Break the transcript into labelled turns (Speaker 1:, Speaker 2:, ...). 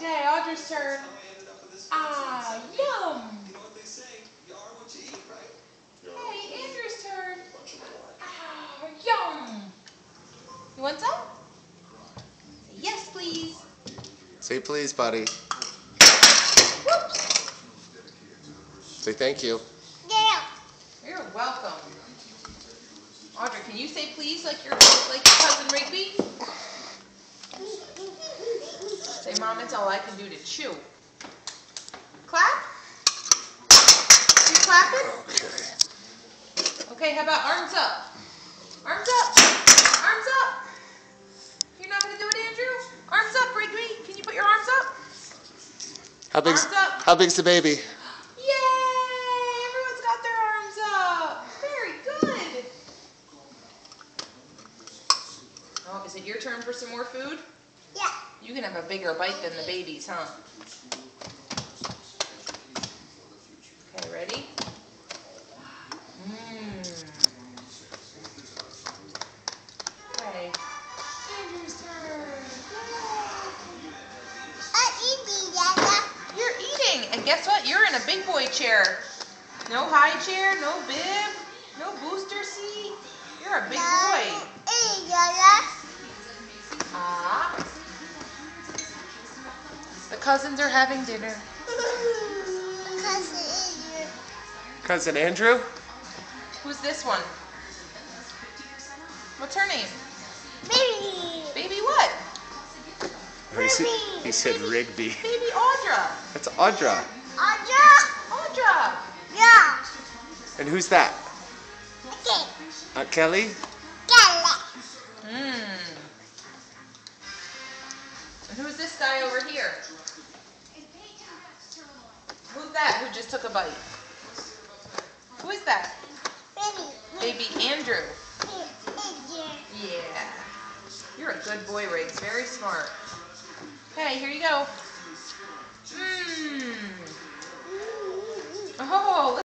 Speaker 1: Okay, Audra's turn. Ah, yum. Hey, Andrew's turn. Ah, yum. You want some? Say yes, please.
Speaker 2: Say please, buddy.
Speaker 1: Whoops.
Speaker 2: Say thank you.
Speaker 1: Yeah. You're welcome. Audra, can you say please like your cousin Rigby? Say, Mom, it's all I can do to chew. Clap? You clapping?
Speaker 2: Okay.
Speaker 1: Okay, how about arms up? Arms up. Arms up. You're not going to do it, Andrew? Arms up, Rigby. Can you put your arms up? Arms up.
Speaker 2: How big's the baby?
Speaker 1: Yay! Everyone's got their arms up. Very good. Oh, is it your turn for some more food?
Speaker 3: Yeah.
Speaker 1: You can have a bigger bite than the babies, huh? Okay, ready? Okay. Andrew's turn.
Speaker 3: I'm eating, Dada.
Speaker 1: You're eating, and guess what? You're in a big boy chair. No high chair, no bib, no booster seat. You're a big boy.
Speaker 3: Eating, Dada.
Speaker 1: Ah. The cousins are having dinner.
Speaker 2: Cousin Andrew?
Speaker 1: Who's this one? What's her name?
Speaker 3: Baby.
Speaker 1: Baby what?
Speaker 2: He said Rigby.
Speaker 1: Baby Audra.
Speaker 2: That's Audra.
Speaker 3: Audra.
Speaker 1: Audra.
Speaker 3: Yeah.
Speaker 2: And who's that?
Speaker 3: Okay.
Speaker 2: Aunt Kelly?
Speaker 3: Kelly.
Speaker 1: And who's this guy over here? Who's that who just took a bite? Who is that?
Speaker 3: Baby.
Speaker 1: Baby Andrew.
Speaker 3: Baby.
Speaker 1: Yeah. You're a good boy, Riggs. Very smart. Okay, here you go. Oh,